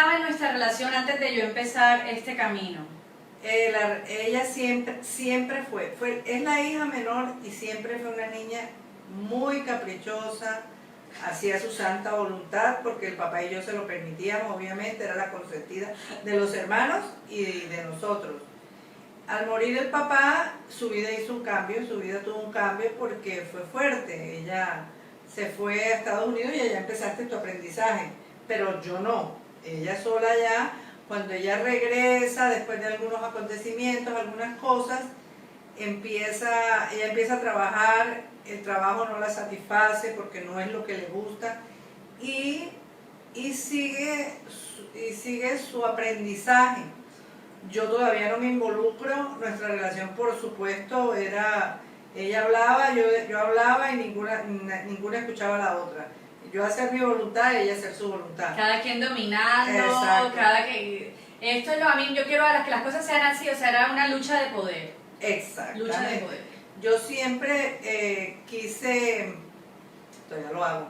estaba en nuestra relación antes de yo empezar este camino? Ella siempre es la hija menor y siempre fue una niña muy caprichosa, hacía su santa voluntad porque el papá y yo se lo permitíamos, obviamente, era la consentida de los hermanos y de nosotros. Al morir el papá, su vida hizo un cambio, su vida tuvo un cambio porque fue fuerte. Ella se fue a Estados Unidos y allá empezaste tu aprendizaje, pero yo no. Ella sola ya, cuando ella regresa, después de algunos acontecimientos, algunas cosas, ella empieza a trabajar, el trabajo no la satisface porque no es lo que le gusta y sigue su aprendizaje. Yo todavía no me involucro, nuestra relación por supuesto era, ella hablaba, yo hablaba y ninguna escuchaba a la otra. Yo hacer mi voluntad y ella hacer su voluntad. Cada quien dominando, exacto. Esto es a mí, yo quiero que las cosas sean así, o sea, era una lucha de poder. Exactamente. Lucha de poder. Yo siempre quise, todavía lo hago,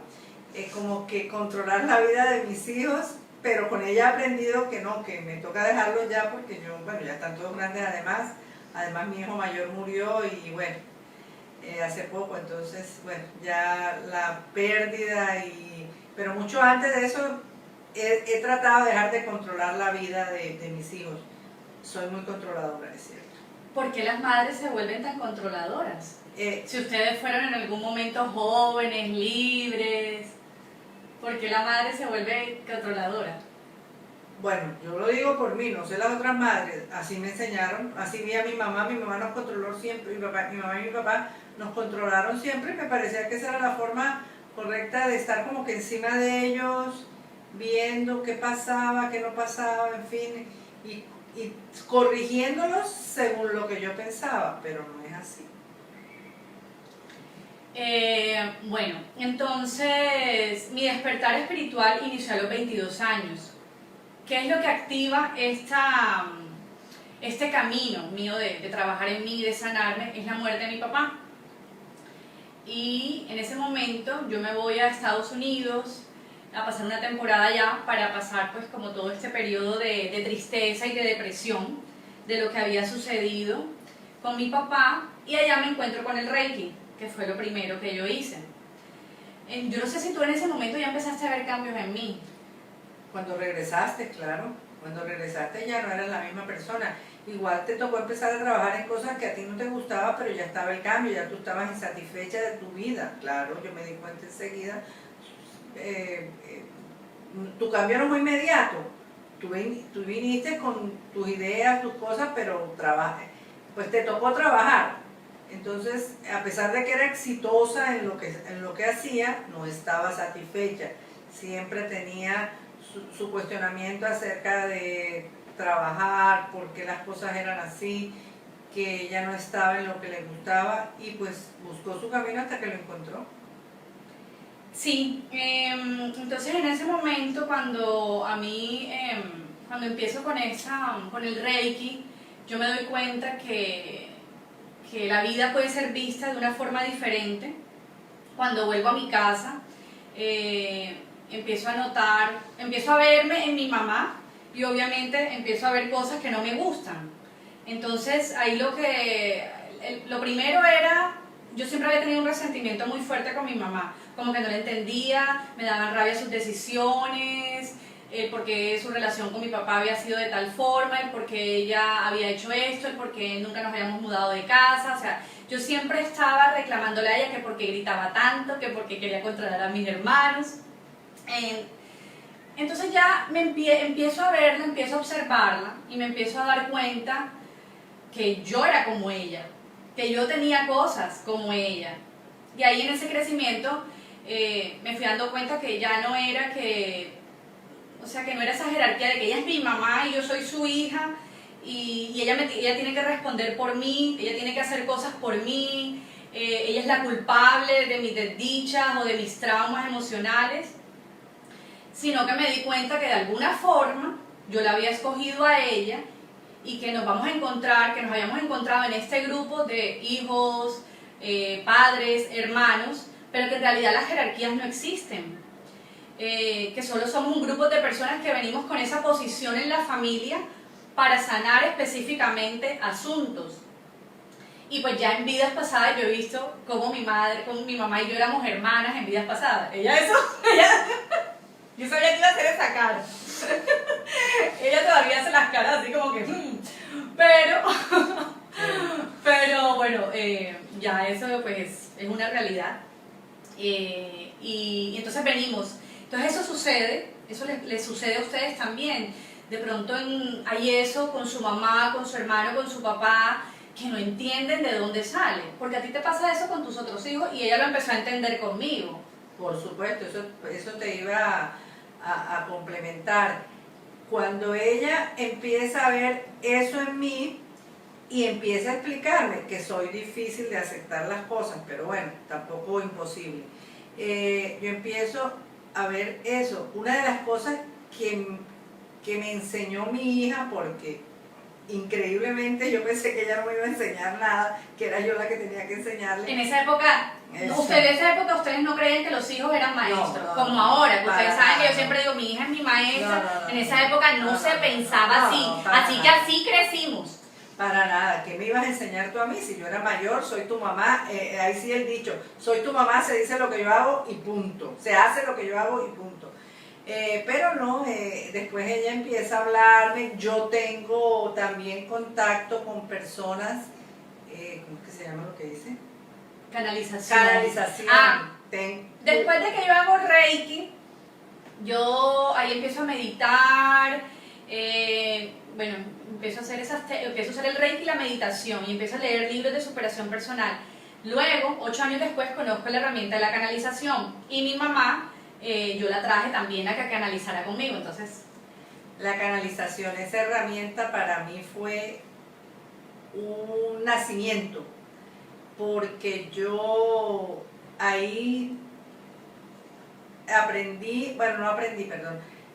como que controlar la vida de mis hijos, pero con ella he aprendido que no, que me toca dejarlo ya porque ya están todos grandes además mi hijo mayor murió y bueno, hace poco, entonces ya la pérdida pero mucho antes de eso he tratado de dejar de controlar la vida de mis hijos. Soy muy controladora, es cierto. ¿Por qué las madres se vuelven tan controladoras? Si ustedes fueron en algún momento jóvenes, libres, ¿por qué la madre se vuelve controladora? Bueno, yo lo digo por mí, no sé las otras madres, así me enseñaron, así vi a mi mamá nos controló siempre, mi mamá y mi papá nos controlaron siempre, me parecía que esa era la forma correcta de estar como que encima de ellos, viendo qué pasaba, qué no pasaba, en fin, y corrigiéndolos según lo que yo pensaba, pero no es así. Bueno, entonces mi despertar espiritual inició a los 22 años. ¿Qué es lo que activa este camino mío de trabajar en mí, de sanarme? Es la muerte de mi papá. Y en ese momento yo me voy a Estados Unidos a pasar una temporada allá para pasar pues como todo este periodo de tristeza y de depresión de lo que había sucedido con mi papá, y allá me encuentro con el Reiki, que fue lo primero que yo hice. Yo no sé si tú en ese momento ya empezaste a ver cambios en mí. Cuando regresaste, claro, cuando regresaste ya no eras la misma persona. Igual te tocó empezar a trabajar en cosas que a ti no te gustaban, pero ya estaba el cambio, ya tú estabas insatisfecha de tu vida. Claro, yo me di cuenta enseguida. Tu cambio no fue inmediato. Tú viniste con tus ideas, tus cosas, pero pues te tocó trabajar. Entonces, a pesar de que era exitosa en lo que hacía, no estaba satisfecha. Siempre tenía su cuestionamiento acerca de trabajar, por qué las cosas eran así, que ella no estaba en lo que le gustaba y pues buscó su camino hasta que lo encontró. Sí, entonces en ese momento cuando empiezo con el Reiki, yo me doy cuenta que la vida puede ser vista de una forma diferente. Cuando vuelvo a mi casa, empiezo a notar, empiezo a verme en mi mamá y obviamente empiezo a ver cosas que no me gustan. Entonces ahí lo primero era, yo siempre había tenido un resentimiento muy fuerte con mi mamá, como que no la entendía, me daban rabia sus decisiones, porque su relación con mi papá había sido de tal forma, el por qué ella había hecho esto, el por qué nunca nos habíamos mudado de casa, o sea, yo siempre estaba reclamándole a ella que por qué gritaba tanto, que por qué quería controlar a mis hermanos. Entonces ya empiezo a verla, empiezo a observarla y me empiezo a dar cuenta que yo era como ella, que yo tenía cosas como ella. Y ahí en ese crecimiento me fui dando cuenta que ya no era que no era esa jerarquía de que ella es mi mamá y yo soy su hija y ella tiene que responder por mí, ella tiene que hacer cosas por mí, ella es la culpable de mis desdichas o de mis traumas emocionales, sino que me di cuenta que de alguna forma yo la había escogido a ella y que nos habíamos encontrado en este grupo de hijos, padres, hermanos, pero que en realidad las jerarquías no existen. que solo somos un grupo de personas que venimos con esa posición en la familia para sanar específicamente asuntos. Y pues ya en vidas pasadas yo he visto cómo mi madre, cómo mi mamá y yo éramos hermanas en vidas pasadas. Ella yo sabía que iba a hacer esa cara. Ella todavía hace las caras así como que... Pero bueno, ya eso pues es una realidad. Y entonces venimos. Entonces eso sucede, eso les sucede a ustedes también. De pronto hay eso con su mamá, con su hermano, con su papá, que no entienden de dónde sale. Porque a ti te pasa eso con tus otros hijos y ella lo empezó a entender conmigo. Por supuesto, eso te iba a complementar. Cuando ella empieza a ver eso en mí y empieza a explicarme que soy difícil de aceptar las cosas, pero bueno, tampoco imposible. Yo empiezo a ver eso. Una de las cosas que me enseñó mi hija, porque increíblemente yo pensé que ella no me iba a enseñar nada, que era yo la que tenía que enseñarle. En esa época, ustedes no creían que los hijos eran maestros, como ahora, que ustedes saben que yo siempre digo, mi hija es mi maestra, en esa época no se pensaba así, así que así crecimos. Para nada, ¿qué me ibas a enseñar tú a mí? Si yo era mayor, soy tu mamá, ahí sí el dicho, soy tu mamá, se dice lo que yo hago y punto, se hace lo que yo hago y punto. Pero no, después ella empieza a hablarme, yo tengo también contacto con personas, ¿cómo es que se llama lo que dice? Canalización. Canalización. Después de que yo hago Reiki, yo ahí empiezo a meditar, bueno, empiezo a hacer el Reiki y la meditación y empiezo a leer libros de superación personal. Luego, 8 años después, conozco la herramienta de la canalización y mi mamá, yo la traje también a que canalizara conmigo, entonces... La canalización, esa herramienta para mí fue un nacimiento, porque yo ahí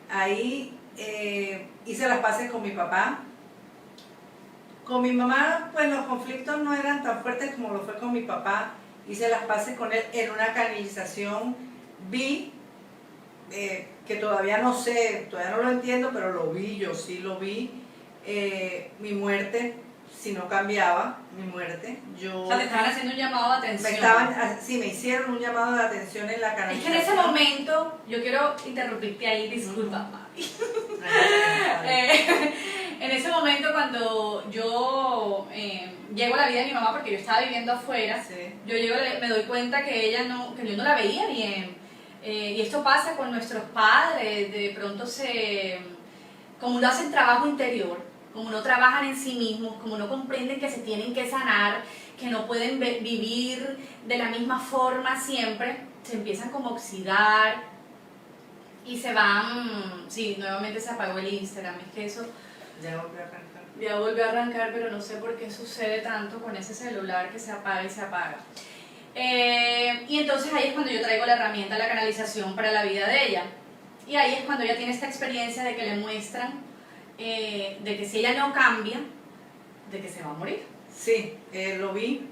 ahí hice las paces con mi papá. Con mi mamá, pues los conflictos no eran tan fuertes como lo fue con mi papá. Hice las paces con él en una canalización. Vi que todavía no sé, todavía no lo entiendo, pero lo vi, yo sí lo vi. Mi muerte, si no cambiaba, mi muerte. O sea, te estaban haciendo un llamado de atención. Sí, me hicieron un llamado de atención en la canalización. Es que en ese momento, yo quiero interrumpirte ahí, disculpa, mami. En ese momento cuando yo llego a la vida de mi mamá, porque yo estaba viviendo afuera, sí. Yo me doy cuenta que yo no la veía bien. Y esto pasa con nuestros padres, de pronto como no hacen trabajo interior, como no trabajan en sí mismos, como no comprenden que se tienen que sanar, que no pueden vivir de la misma forma siempre, se empiezan como a oxidar y se van, sí, nuevamente se apagó el Instagram, es que eso... Ya volvió a arrancar, pero no sé por qué sucede tanto con ese celular que se apaga y se apaga. Y entonces ahí es cuando yo traigo la herramienta de la canalización para la vida de ella. Y ahí es cuando ella tiene esta experiencia de que le muestran de que si ella no cambia, de que se va a morir. Sí, lo vi.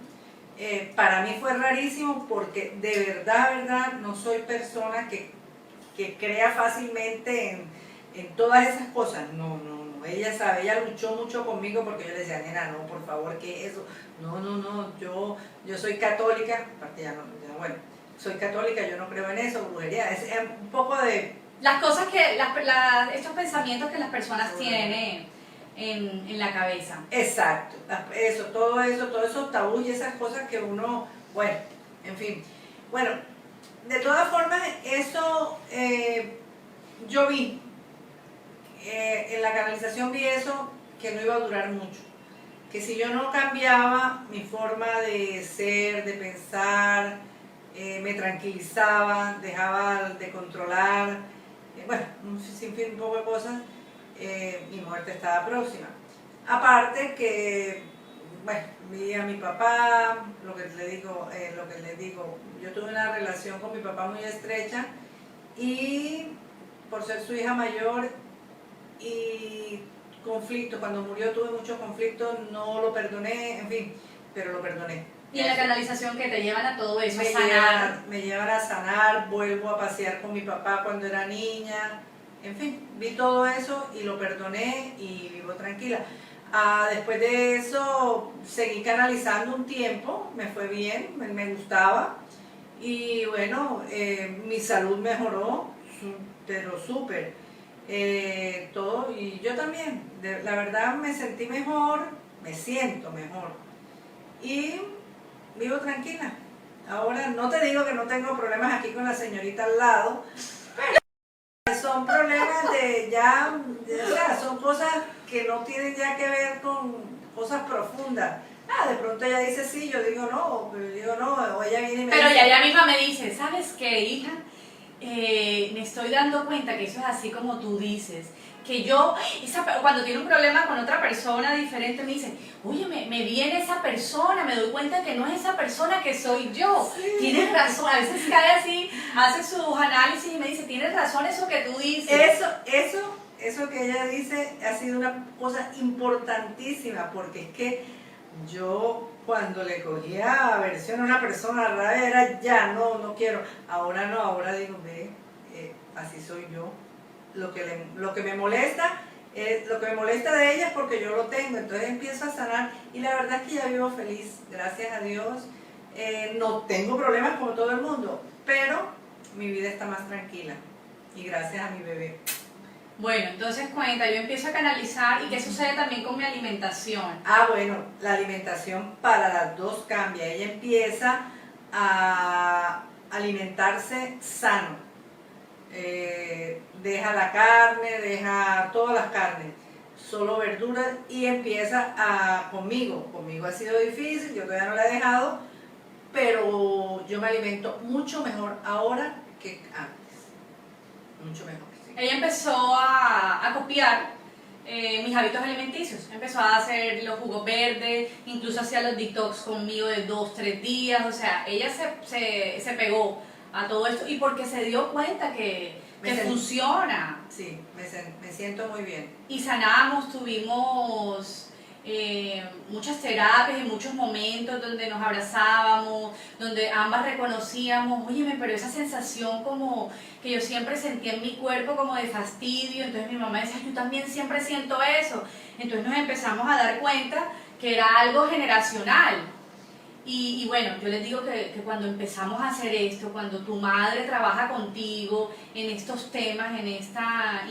Para mí fue rarísimo porque de verdad, no soy persona que crea fácilmente en todas esas cosas. No. Ella sabe, ella luchó mucho conmigo porque yo le decía, nena, no, por favor, ¿qué es eso? No, yo soy católica, aparte bueno, soy católica, yo no creo en eso, brujería, es un poco de... Las cosas estos pensamientos que las personas tienen en la cabeza. Exacto, todos esos tabús y esas cosas que uno, bueno, en fin. Bueno, de todas formas, eso yo vi. En la canalización vi eso, que no iba a durar mucho, que si yo no cambiaba mi forma de ser, de pensar, me tranquilizaba, dejaba de controlar, bueno, un sinfín, un poco de cosas, mi muerte estaba próxima. Aparte que, bueno, vi a mi papá, lo que les digo, yo tuve una relación con mi papá muy estrecha y por ser su hija mayor y conflicto, cuando murió tuve muchos conflictos, no lo perdoné, en fin, pero lo perdoné. Y en la canalización que te llevan a todo eso, a me sanar. me llevan a sanar, vuelvo a pasear con mi papá cuando era niña, en fin, vi todo eso y lo perdoné y vivo tranquila. Después de eso seguí canalizando un tiempo, me fue bien, me gustaba y bueno, mi salud mejoró, pero súper, todo, y yo también, la verdad me sentí mejor, me siento mejor y vivo tranquila. Ahora no te digo que no tengo problemas aquí con la señorita al lado, pero son problemas de ya, o sea, son cosas que no tienen ya que ver con cosas profundas. De pronto ella dice sí, yo digo no, o ella viene y me Pero dice, ya ella misma me dice, ¿sabes qué, hija? Me estoy dando cuenta que eso es así como tú dices. Que yo, cuando tiene un problema con otra persona diferente, me dice, oye, me viene esa persona, me doy cuenta que no es esa persona que soy yo. Sí. Tienes razón, a veces cae así, hace sus análisis y me dice, tienes razón eso que tú dices. Eso que ella dice ha sido una cosa importantísima, porque es que yo cuando le cogía aversión a una persona rara era ya, no quiero. Ahora no, ahora digo, ve, así soy yo. Lo que me molesta de ella es porque yo lo tengo, entonces empiezo a sanar y la verdad es que ya vivo feliz, gracias a Dios. No tengo problemas como todo el mundo, pero mi vida está más tranquila y gracias a mi bebé. Bueno, entonces cuenta, yo empiezo a canalizar y qué sucede también con mi alimentación. Bueno, la alimentación para las dos cambia. Ella empieza a alimentarse sano. Deja la carne, deja todas las carnes, solo verduras y empieza conmigo ha sido difícil, yo todavía no la he dejado, pero yo me alimento mucho mejor ahora que antes, mucho mejor. Sí. Ella empezó a copiar mis hábitos alimenticios, empezó a hacer los jugos verdes, incluso hacía los detox conmigo de 2-3 días, o sea, ella se pegó a todo esto y porque se dio cuenta que funciona. Sí, me siento muy bien. Y sanamos, tuvimos muchas terapias y muchos momentos donde nos abrazábamos, donde ambas reconocíamos, óyeme, pero esa sensación como que yo siempre sentía en mi cuerpo como de fastidio, entonces mi mamá decía, yo también siempre siento eso, entonces nos empezamos a dar cuenta que era algo generacional. Y bueno, yo les digo que cuando empezamos a hacer esto, cuando tu madre trabaja contigo en estos temas,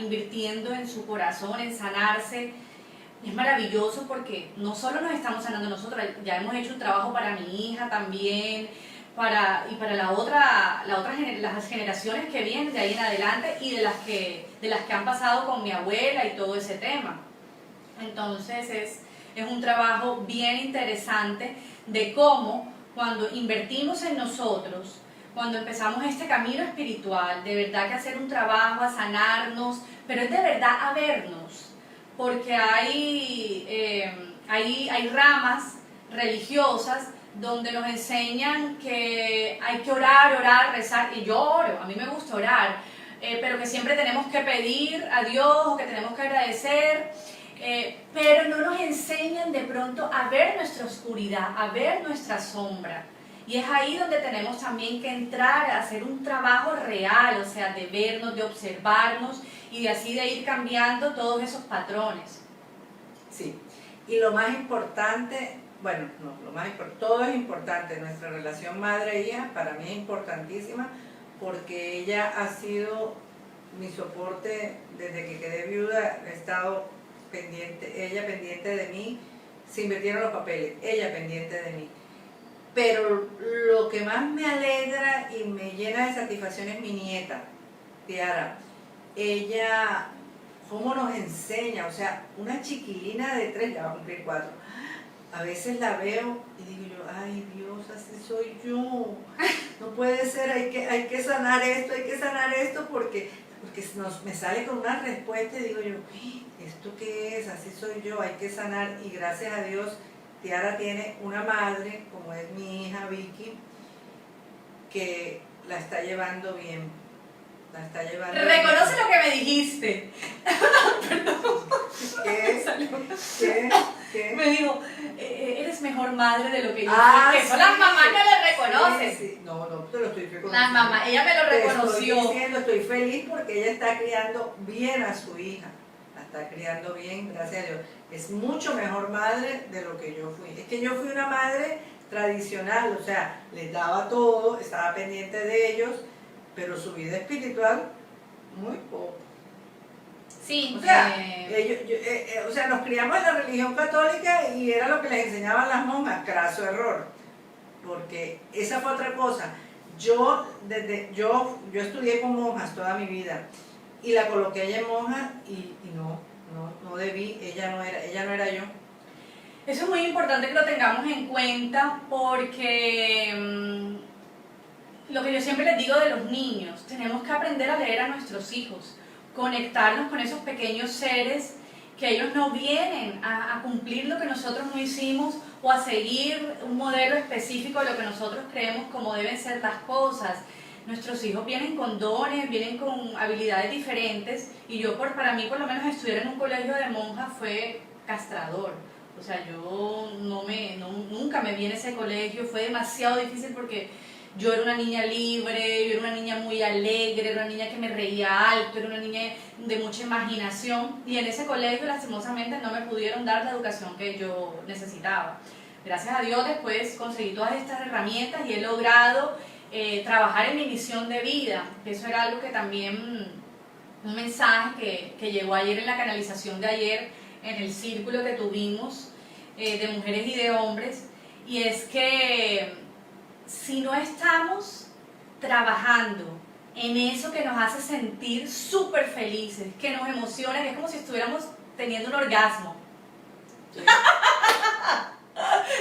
invirtiendo en su corazón, en sanarse, es maravilloso porque no solo nos estamos sanando nosotros, ya hemos hecho un trabajo para mi hija también, y para las generaciones que vienen de ahí en adelante y de las que han pasado con mi abuela y todo ese tema. Entonces es un trabajo bien interesante de cómo cuando invertimos en nosotros, cuando empezamos este camino espiritual, de verdad que hacer un trabajo, a sanarnos, pero es de verdad a vernos, porque hay ramas religiosas donde nos enseñan que hay que orar, rezar, y yo oro, a mí me gusta orar, pero que siempre tenemos que pedir a Dios o que tenemos que agradecer, pero no nos enseñan de pronto a ver nuestra oscuridad, a ver nuestra sombra. Y es ahí donde tenemos también que entrar a hacer un trabajo real, o sea, de vernos, de observarnos y de así de ir cambiando todos esos patrones. Sí, y lo más importante, bueno, no, todo es importante, nuestra relación madre-hija para mí es importantísima porque ella ha sido mi soporte desde que quedé viuda, he estado ella pendiente de mí, se invirtieron los papeles, ella pendiente de mí. Pero lo que más me alegra y me llena de satisfacción es mi nieta, Tiara. Ella, cómo nos enseña, o sea, una chiquilina de 3, ya va a cumplir 4. A veces la veo y digo yo, ay Dios, así soy yo. No puede ser, hay que sanar esto, porque me sale con una respuesta y digo yo, ¿esto qué es? Así soy yo, hay que sanar. Y gracias a Dios, Tiara tiene una madre, como es mi hija Vicky, que la está llevando bien. Reconoce lo que me dijiste. ¿Qué? Me dijo, eres mejor madre de lo que yo Ah, soy, que son sí. las mamás que le reconocen. Sí, sí. No, te lo estoy reconociendo. Las mamás, ella me lo reconoció. Estoy diciendo, estoy feliz porque ella está criando bien a su hija. La está criando bien, gracias a Dios. Es mucho mejor madre de lo que yo fui. Es que yo fui una madre tradicional, o sea, les daba todo, estaba pendiente de ellos, pero su vida espiritual, muy poco. Sí, O sea, o sea, nos criamos en la religión católica y era lo que les enseñaban las monjas, craso error, porque esa fue otra cosa. Yo estudié con monjas toda mi vida y la coloqué a ella en monja y no debí, ella no era yo. eso es muy importante que lo tengamos en cuenta porque lo que yo siempre les digo de los niños, tenemos que aprender a leer a nuestros hijos, conectarnos con esos pequeños seres que ellos no vienen a cumplir lo que nosotros no hicimos o a seguir un modelo específico de lo que nosotros creemos como deben ser las cosas. Nuestros hijos vienen con dones, vienen con habilidades diferentes y para mí por lo menos estudiar en un colegio de monjas fue castrador. O sea, yo nunca me vi en ese colegio, fue demasiado difícil porque yo era una niña libre, yo era una niña muy alegre, era una niña que me reía alto, era una niña de mucha imaginación y en ese colegio lastimosamente no me pudieron dar la educación que yo necesitaba. Gracias a Dios después conseguí todas estas herramientas y he logrado trabajar en mi misión de vida, que eso era algo que también, un mensaje que llegó ayer en la canalización de ayer, en el círculo que tuvimos de mujeres y de hombres, y es que si no estamos trabajando en eso que nos hace sentir súper felices, que nos emociona, que es como si estuviéramos teniendo un orgasmo. Sí.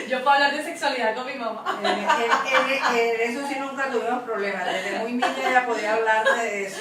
Yo puedo hablar de sexualidad con mi mamá. En eso sí nunca tuvimos problemas, desde muy niña ya podía hablar de eso.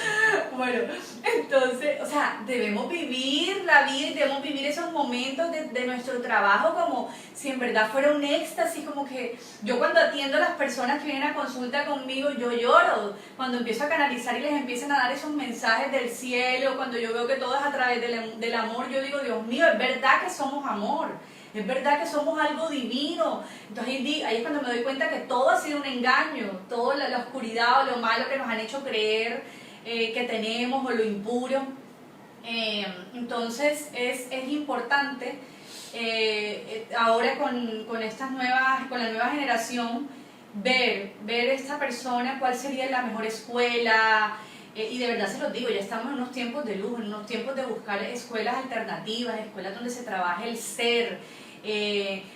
Bueno, entonces, o sea, debemos vivir la vida y debemos vivir esos momentos de nuestro trabajo como si en verdad fuera un éxtasis, como que yo cuando atiendo a las personas que vienen a consulta conmigo, yo lloro, cuando empiezo a canalizar y les empiezan a dar esos mensajes del cielo, cuando yo veo que todo es a través del amor, yo digo, Dios mío, es verdad que somos amor. Es verdad que somos algo divino. Entonces ahí es cuando me doy cuenta que todo ha sido un engaño, toda la oscuridad o lo malo que nos han hecho creer que tenemos o lo impuro. Entonces es importante ahora con la nueva generación ver esta persona cuál sería la mejor escuela. Y de verdad se los digo, ya estamos en unos tiempos de luz, en unos tiempos de buscar escuelas alternativas, escuelas donde se trabaje el ser,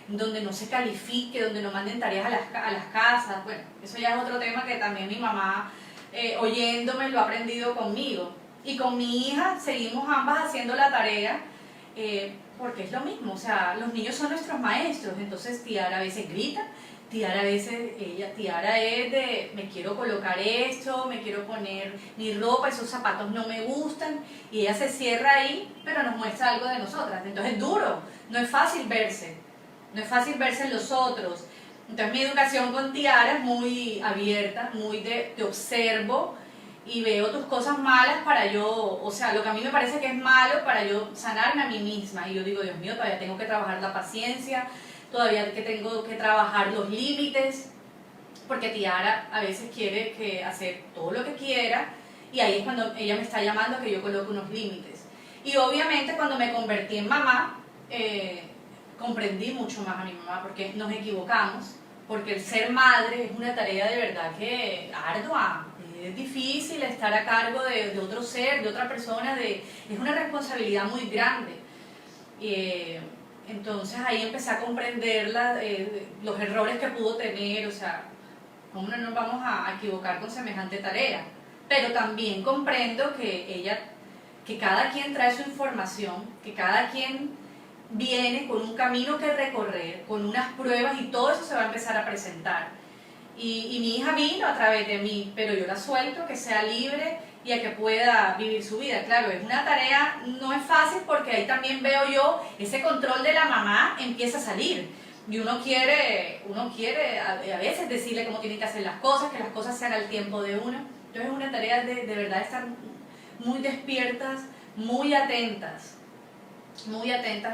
donde no se califique, donde no manden tareas a las casas. Bueno, eso ya es otro tema que también mi mamá, oyéndome, lo ha aprendido conmigo. Y con mi hija seguimos ambas haciendo la tarea, porque es lo mismo, o sea, los niños son nuestros maestros, entonces Tiara a veces grita, Tiara es de me quiero colocar esto, me quiero poner mi ropa, esos zapatos no me gustan, y ella se cierra ahí, pero nos muestra algo de nosotras. Entonces es duro, no es fácil verse en los otros. Entonces mi educación con Tiara es muy abierta, muy te observo y veo tus cosas malas para yo, o sea, lo que a mí me parece que es malo para yo sanarme a mí misma. Y yo digo, Dios mío, todavía tengo que trabajar la paciencia, todavía que tengo que trabajar los límites, porque Tiara a veces quiere hacer todo lo que quiera y ahí es cuando ella me está llamando a que yo coloque unos límites. Y obviamente cuando me convertí en mamá, comprendí mucho más a mi mamá porque nos equivocamos, porque el ser madre es una tarea de verdad que ardua, es difícil estar a cargo de otro ser, de otra persona, es una responsabilidad muy grande. Entonces ahí empecé a comprender los errores que pudo tener, o sea, cómo no nos vamos a equivocar con semejante tarea. Pero también comprendo que cada quien trae su información, que cada quien viene con un camino que recorrer, con unas pruebas y todo eso se va a empezar a presentar. Y mi hija vino a través de mí, pero yo la suelto, que sea libre y a que pueda vivir su vida. Claro, es una tarea, no es fácil porque ahí también veo yo, ese control de la mamá empieza a salir. Y uno quiere a veces decirle cómo tienen que hacer las cosas, que las cosas sean al tiempo de uno. Entonces es una tarea de verdad estar muy despiertas, muy atentas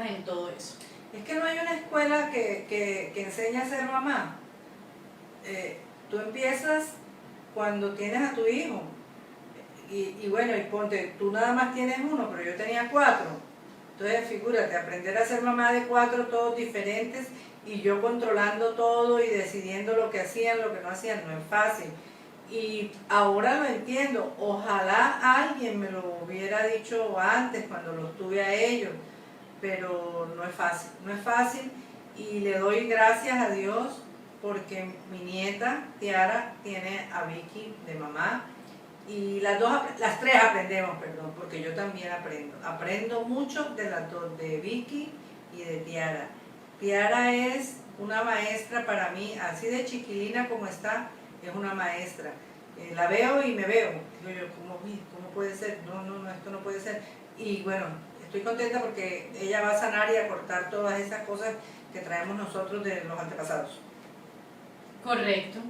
en todo eso. Es que no hay una escuela que enseñe a ser mamá. Tú empiezas cuando tienes a tu hijo. Y bueno, y ponte, tú nada más tienes uno, pero yo tenía 4. Entonces, figúrate, aprender a ser mamá de 4, todos diferentes, y yo controlando todo y decidiendo lo que hacían, lo que no hacían, no es fácil. Y ahora lo entiendo. Ojalá alguien me lo hubiera dicho antes, cuando los tuve a ellos, pero no es fácil, no es fácil. Y le doy gracias a Dios porque mi nieta, Tiara, tiene a Vicky de mamá. Y las 3 aprendemos, perdón, porque yo también aprendo. Aprendo mucho de las 2, de Vicky y de Tiara. Tiara es una maestra para mí, así de chiquilina como está, es una maestra. La veo y me veo. Digo yo, ¿cómo puede ser? No, esto no puede ser. Y bueno, estoy contenta porque ella va a sanar y a cortar todas esas cosas que traemos nosotros de los antepasados. Correcto.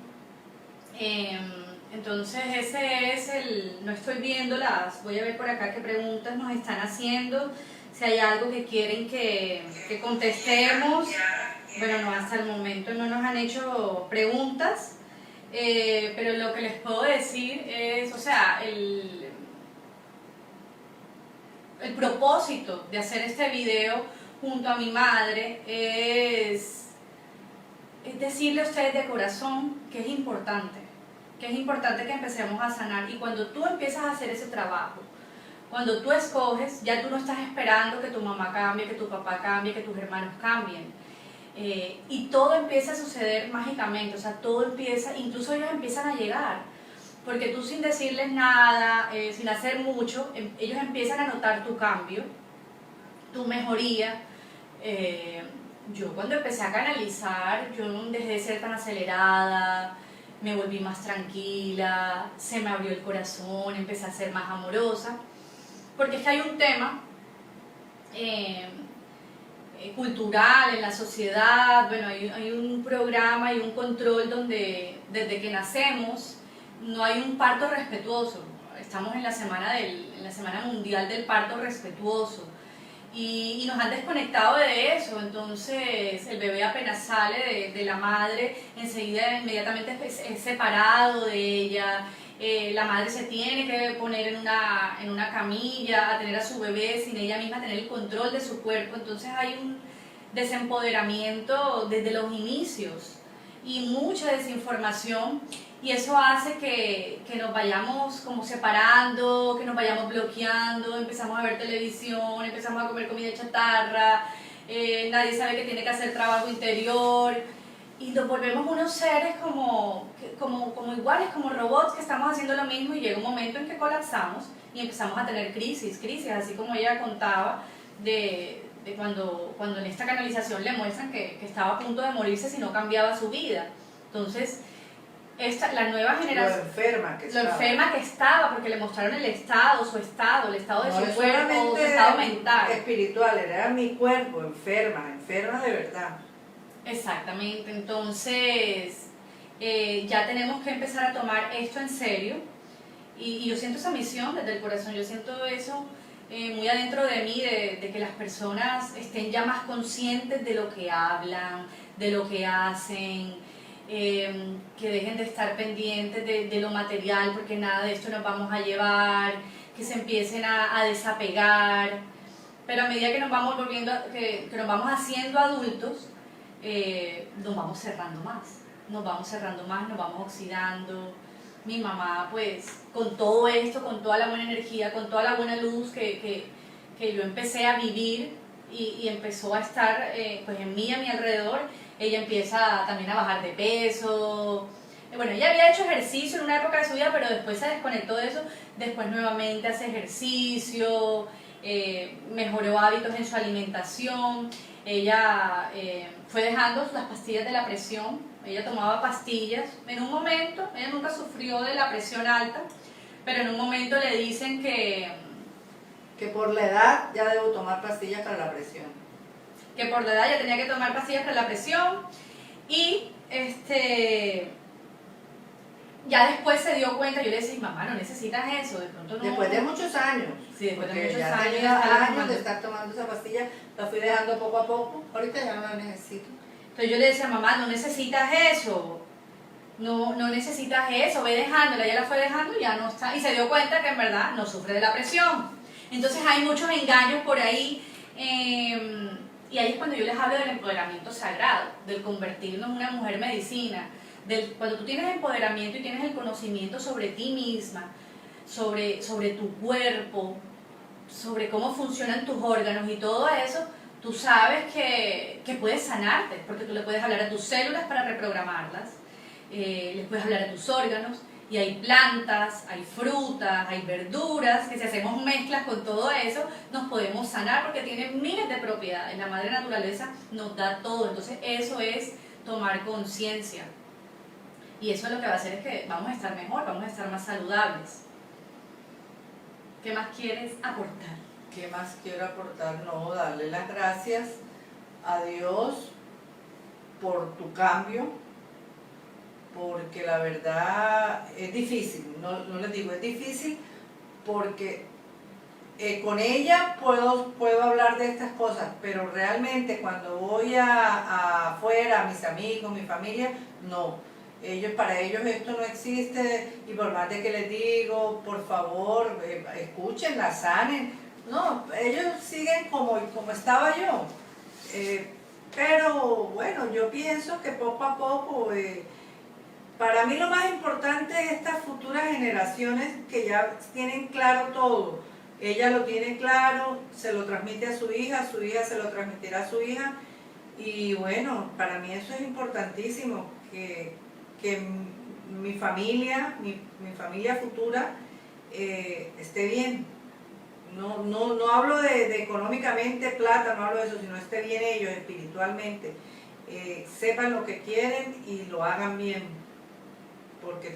Entonces ese es no estoy viéndolas, voy a ver por acá qué preguntas nos están haciendo, si hay algo que quieren que contestemos. Bueno, no, hasta el momento no nos han hecho preguntas, pero lo que les puedo decir es, o sea, el propósito de hacer este video junto a mi madre es decirle a ustedes de corazón que es importante que empecemos a sanar. Y cuando tú empiezas a hacer ese trabajo, cuando tú escoges, ya tú no estás esperando que tu mamá cambie, que tu papá cambie, que tus hermanos cambien. Y todo empieza a suceder mágicamente, o sea, todo empieza, incluso ellos empiezan a llegar, porque tú sin decirles nada, sin hacer mucho, ellos empiezan a notar tu cambio, tu mejoría. Yo cuando empecé a canalizar, yo dejé de ser tan acelerada, me volví más tranquila, se me abrió el corazón, empecé a ser más amorosa, porque es que hay un tema cultural en la sociedad, bueno, hay un programa y un control donde desde que nacemos no hay un parto respetuoso. Estamos en la semana mundial del parto respetuoso. Y nos han desconectado de eso, entonces el bebé apenas sale de la madre, enseguida inmediatamente es separado de ella, la madre se tiene que poner en una camilla, a tener a su bebé sin ella misma tener el control de su cuerpo, entonces hay un desempoderamiento desde los inicios y mucha desinformación. Y eso hace que nos vayamos como separando, que nos vayamos bloqueando, empezamos a ver televisión, empezamos a comer comida chatarra, nadie sabe que tiene que hacer trabajo interior y nos volvemos unos seres como iguales, como robots que estamos haciendo lo mismo y llega un momento en que colapsamos y empezamos a tener crisis, así como ella contaba de cuando en esta canalización le muestran que estaba a punto de morirse si no cambiaba su vida. Entonces, la nueva generación, lo enferma que estaba, porque le mostraron el estado de su cuerpo, su estado mental. Espiritual, era mi cuerpo, enferma de verdad. Exactamente, entonces ya tenemos que empezar a tomar esto en serio y yo siento esa misión desde el corazón, yo siento eso muy adentro de mí, de que las personas estén ya más conscientes de lo que hablan, de lo que hacen, que dejen de estar pendientes de lo material, porque nada de esto nos vamos a llevar, que se empiecen a desapegar, pero a medida que nos vamos volviendo, que nos vamos haciendo adultos, nos vamos cerrando más, nos vamos oxidando. Mi mamá, pues, con todo esto, con toda la buena energía, con toda la buena luz que yo empecé a vivir y empezó a estar pues en mí, a mi alrededor, ella empieza también a bajar de peso. Bueno, ella había hecho ejercicio en una época de su vida, pero después se desconectó de eso, después nuevamente hace ejercicio, mejoró hábitos en su alimentación, ella fue dejando las pastillas de la presión, ella tomaba pastillas, en un momento, ella nunca sufrió de la presión alta, pero en un momento le dicen que por la edad ya debo tomar pastillas para la presión. Que por la edad ya tenía que tomar pastillas para la presión y ya después se dio cuenta, yo le decía, mamá, no necesitas eso, de pronto no. Después de muchos años. Sí, después de Porque muchos ya años. tenía de estar años tomando. de estar tomando esa pastilla, la fui dejando poco a poco. Ahorita ya no la necesito. Entonces yo le decía, mamá, no necesitas eso. No necesitas eso, ve dejándola. Ella la fue dejando y ya no está. Y se dio cuenta que en verdad no sufre de la presión. Entonces hay muchos engaños por ahí. Y ahí es cuando yo les hablo del empoderamiento sagrado, del convertirnos en una mujer medicina. Cuando tú tienes empoderamiento y tienes el conocimiento sobre ti misma, sobre tu cuerpo, sobre cómo funcionan tus órganos y todo eso, tú sabes que puedes sanarte, porque tú le puedes hablar a tus células para reprogramarlas, les puedes hablar a tus órganos, y hay plantas, hay frutas, hay verduras, que si hacemos mezclas con todo eso, nos podemos sanar porque tienen miles de propiedades. La madre naturaleza nos da todo, entonces eso es tomar conciencia. Y eso lo que va a hacer es que vamos a estar mejor, vamos a estar más saludables. ¿Qué más quieres aportar? ¿Qué más quiero aportar? No, darle las gracias a Dios por tu cambio, porque la verdad es difícil, no les digo, es difícil porque con ella puedo hablar de estas cosas, pero realmente cuando voy afuera, a mis amigos, mi familia, no. Para ellos esto no existe, y por más de que les digo, por favor, escúchenla, sanen. No, ellos siguen como estaba yo. Pero bueno, yo pienso que poco a poco, para mí lo más importante es estas futuras generaciones que ya tienen claro todo. Ella lo tiene claro, se lo transmite a su hija se lo transmitirá a su hija, y bueno, para mí eso es importantísimo, que mi familia, mi familia futura esté bien. No hablo de económicamente, plata, no hablo de eso, sino esté bien ellos espiritualmente, sepan lo que quieren y lo hagan bien, porque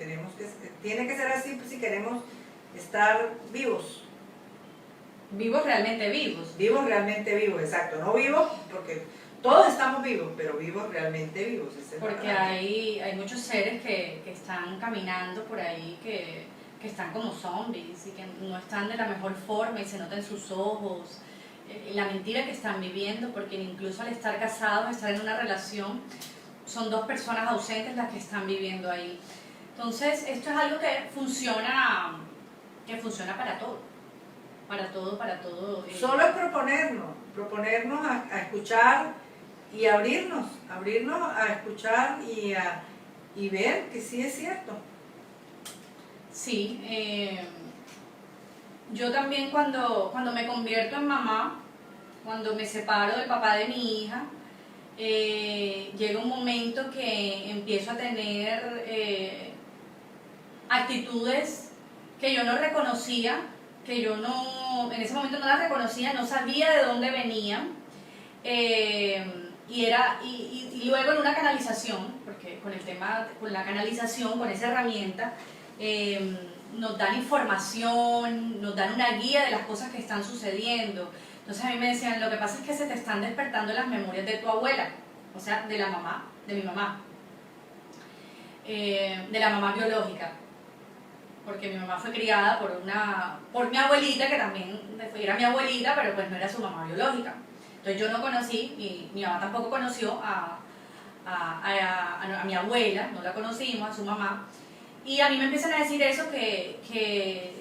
tiene que ser así si queremos estar vivos. Vivos realmente vivos. Vivos realmente vivos, exacto, no vivos porque todos estamos vivos, pero vivos realmente vivos. Porque hay muchos seres que están caminando por ahí, que están como zombies y que no están de la mejor forma y se nota en sus ojos la mentira que están viviendo, porque incluso al estar casados, estar en una relación, son dos personas ausentes las que están viviendo ahí. Entonces esto es algo que funciona para todo. Para todo. Solo es proponernos a escuchar y abrirnos a escuchar y ver que sí es cierto. Sí, yo también cuando me convierto en mamá, cuando me separo del papá de mi hija, llega un momento que empiezo a tener actitudes que yo no reconocía, que yo en ese momento no las reconocía, no sabía de dónde venían, y luego en una canalización, porque con la canalización, con esa herramienta, nos dan información, nos dan una guía de las cosas que están sucediendo. Entonces a mí me decían, lo que pasa es que se te están despertando las memorias de tu abuela, o sea, de mi mamá, de la mamá biológica, porque mi mamá fue criada por mi abuelita, que también era mi abuelita, pero pues no era su mamá biológica. Entonces yo no conocí, mi mamá tampoco conoció a mi abuela, no la conocimos, a su mamá. Y a mí me empiezan a decir eso, que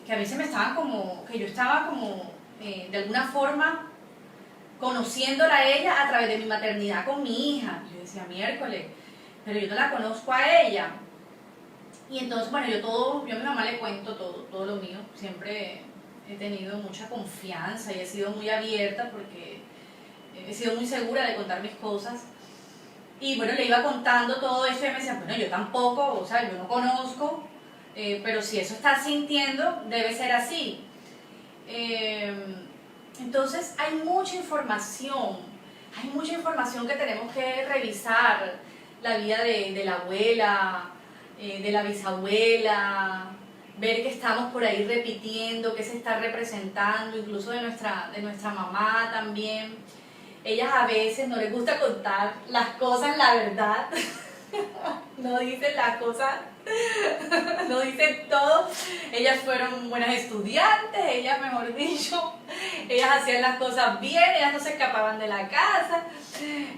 a mí se me estaba que yo estaba como, de alguna forma, conociéndola a ella a través de mi maternidad con mi hija. Yo decía, miércoles, pero yo no la conozco a ella. Y entonces, bueno, yo a mi mamá le cuento todo lo mío. Siempre he tenido mucha confianza y he sido muy abierta porque he sido muy segura de contar mis cosas. Y bueno, le iba contando todo eso y me decía, bueno, yo tampoco, o sea, yo no conozco, pero si eso estás sintiendo, debe ser así. Entonces hay mucha información que tenemos que revisar, la vida de la abuela, de la bisabuela, ver que estamos por ahí repitiendo, que se está representando, incluso de nuestra mamá también. Ellas a veces no les gusta contar las cosas, la verdad. no dicen las cosas, no dicen todo. Ellas fueron buenas estudiantes, ellas, mejor dicho, ellas hacían las cosas bien, ellas no se escapaban de la casa,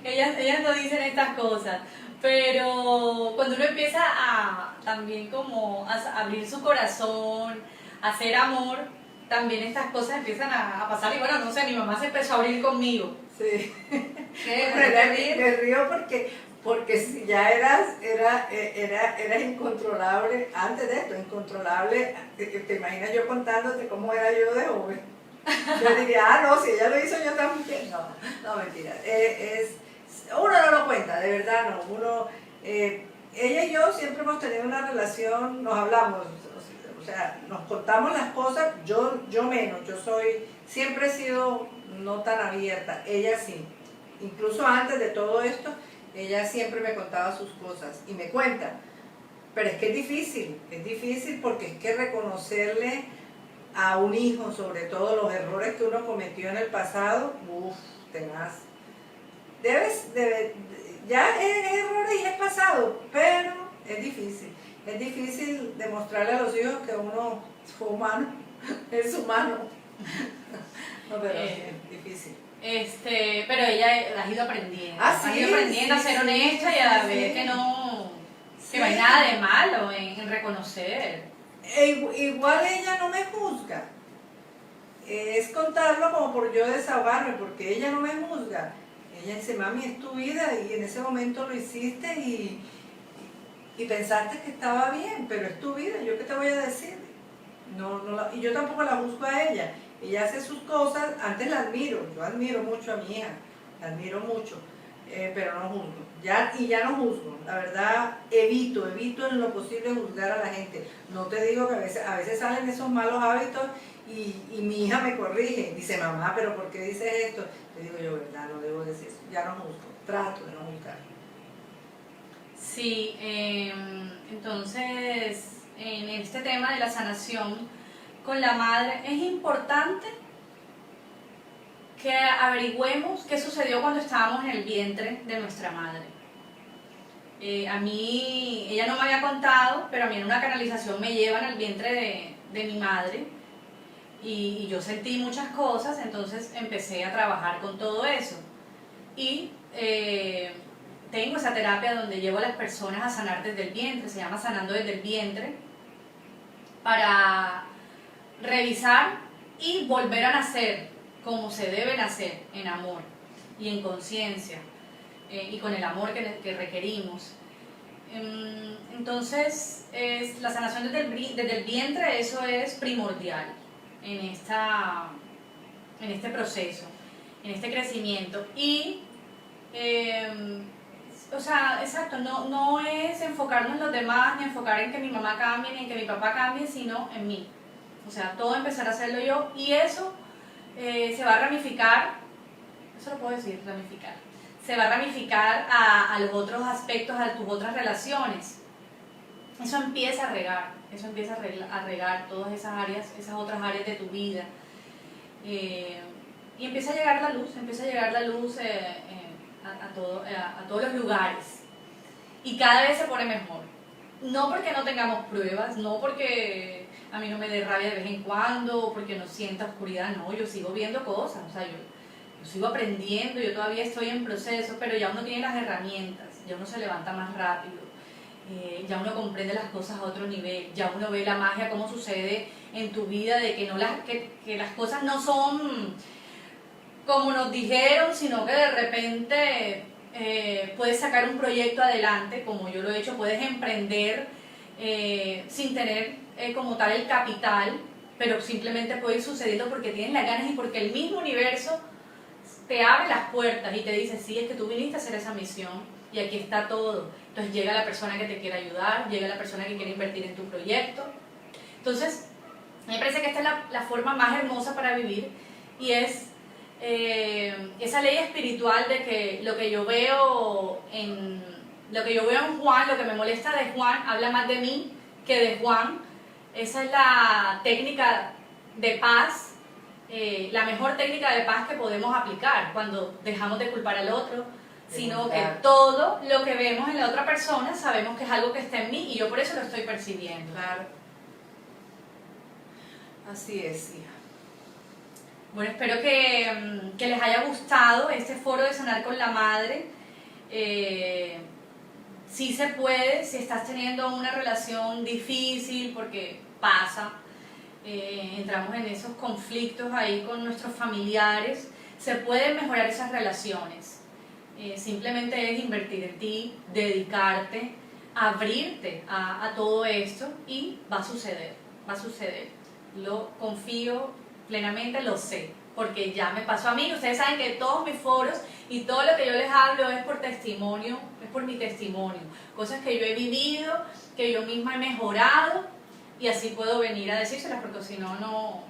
ellas no dicen estas cosas. Pero cuando uno empieza a también como a abrir su corazón, a hacer amor, también estas cosas empiezan a pasar. Y bueno, no sé, mi mamá se empezó a abrir conmigo. Sí. ¿Qué? ¿Por qué te ríes? Me río porque si ya eras incontrolable, antes de esto, incontrolable, te imaginas yo contándote cómo era yo de joven. Yo diría, no, si ella lo hizo yo también. No, mentira. Uno no lo cuenta, de verdad no. Ella y yo siempre hemos tenido una relación, nos hablamos, o sea, nos contamos las cosas, yo menos, siempre he sido no tan abierta, ella sí. Incluso antes de todo esto, ella siempre me contaba sus cosas y me cuenta. Pero es que es difícil porque es que reconocerle a un hijo, sobre todo los errores que uno cometió en el pasado, tenaz. Ya es errores y es pasado, pero es difícil. Es difícil demostrarle a los hijos que uno fue humano, es humano. No, pero es difícil. Pero ella ha ido aprendiendo. Sí, ha ido aprendiendo a ser honesta y a ver que no hay nada de malo en reconocer. Igual ella no me juzga. Es contarlo como por yo desahogarme, porque ella no me juzga. Ella dice, mami, es tu vida y en ese momento lo hiciste y pensaste que estaba bien, pero es tu vida, ¿yo qué te voy a decir? Y yo tampoco la juzgo a ella. Ella hace sus cosas, antes la admiro, yo admiro mucho a mi hija, la admiro mucho, pero no juzgo. Ya no juzgo, la verdad evito en lo posible juzgar a la gente. No te digo que a veces salen esos malos hábitos y mi hija me corrige, dice, mamá, pero ¿por qué dices esto? Le digo yo, verdad, no debo decir eso, ya no juzgo, trato de no juzgar. Sí, entonces en este tema de la sanación con la madre es importante que averigüemos qué sucedió cuando estábamos en el vientre de nuestra madre. A mí, ella no me había contado, pero a mí en una canalización me llevan al vientre de mi madre y yo sentí muchas cosas, entonces empecé a trabajar con todo eso. Y tengo esa terapia donde llevo a las personas a sanar desde el vientre, se llama Sanando desde el Vientre, para revisar y volver a nacer como se debe nacer, en amor y en conciencia y con el amor que requerimos. Entonces, la sanación desde el vientre, eso es primordial en este proceso, en este crecimiento. Y o sea, exacto, no es enfocarnos en los demás, ni enfocar en que mi mamá cambie, ni en que mi papá cambie, sino en mí. O sea, todo empezar a hacerlo yo, y eso se va a ramificar, eso lo puedo decir, ramificar, se va a ramificar a los otros aspectos, a tus otras relaciones. Eso empieza a regar todas esas áreas, esas otras áreas de tu vida. Y empieza a llegar la luz, a todos los lugares, y cada vez se pone mejor, no porque no tengamos pruebas, no porque a mí no me dé rabia de vez en cuando, o porque no sienta oscuridad, no, yo sigo viendo cosas, o sea, yo sigo aprendiendo, yo todavía estoy en proceso, pero ya uno tiene las herramientas, ya uno se levanta más rápido, ya uno comprende las cosas a otro nivel, ya uno ve la magia, cómo sucede en tu vida, de que las cosas no son como nos dijeron, sino que de repente puedes sacar un proyecto adelante, como yo lo he hecho, puedes emprender sin tener como tal el capital, pero simplemente puede ir sucediendo porque tienes las ganas y porque el mismo universo te abre las puertas y te dice, sí, es que tú viniste a hacer esa misión y aquí está todo. Entonces llega la persona que te quiere ayudar, llega la persona que quiere invertir en tu proyecto. Entonces, me parece que esta es la forma más hermosa para vivir, y es esa ley espiritual de que lo que yo veo en Juan, lo que me molesta de Juan, habla más de mí que de Juan. Esa es la técnica de paz, la mejor técnica de paz que podemos aplicar cuando dejamos de culpar al otro, sino que Demostrar. todo lo que vemos en la otra persona sabemos que es algo que está en mí y yo por eso lo estoy percibiendo. Claro. Así es, hija. Bueno, espero que les haya gustado este foro de Sanar con la Madre. Sí se puede, si estás teniendo una relación difícil, porque pasa, entramos en esos conflictos ahí con nuestros familiares, se pueden mejorar esas relaciones. Simplemente es invertir en ti, dedicarte, abrirte a todo esto y va a suceder, va a suceder. Lo confío plenamente, lo sé, porque ya me pasó a mí. Ustedes saben que todos mis foros y todo lo que yo les hablo es por testimonio, es por mi testimonio, cosas que yo he vivido, que yo misma he mejorado y así puedo venir a decírselas, porque si no, no...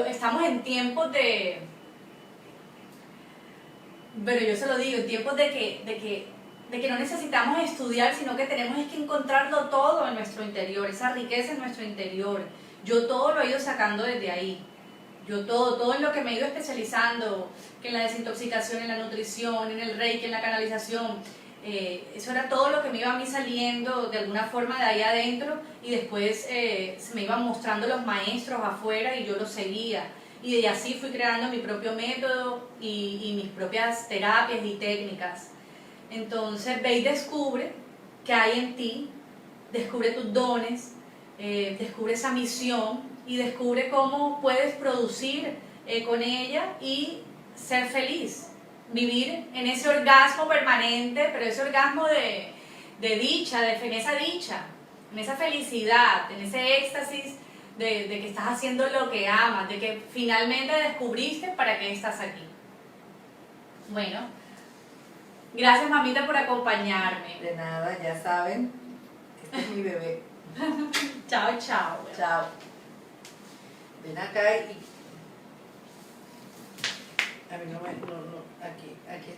estamos en tiempos de... Pero yo se lo digo, en tiempos de que no necesitamos estudiar, sino que tenemos es que encontrarlo todo en nuestro interior, esa riqueza en nuestro interior. Yo todo lo he ido sacando desde ahí. Yo todo en lo que me he ido especializando, que en la desintoxicación, en la nutrición, en el reiki, en la canalización, eso era todo lo que me iba a mí saliendo de alguna forma de ahí adentro y después se me iban mostrando los maestros afuera y yo los seguía. Y de así fui creando mi propio método y mis propias terapias y técnicas. Entonces ve y descubre qué hay en ti, descubre tus dones, descubre esa misión y descubre cómo puedes producir con ella y ser feliz, vivir en ese orgasmo permanente, pero ese orgasmo de dicha, en esa dicha, en esa felicidad, en ese éxtasis de que estás haciendo lo que amas, de que finalmente descubriste para qué estás aquí. Bueno, gracias mamita por acompañarme. De nada, ya saben, este es mi bebé. Chao, chao. Chao. Ven acá y... A mí no, aquí.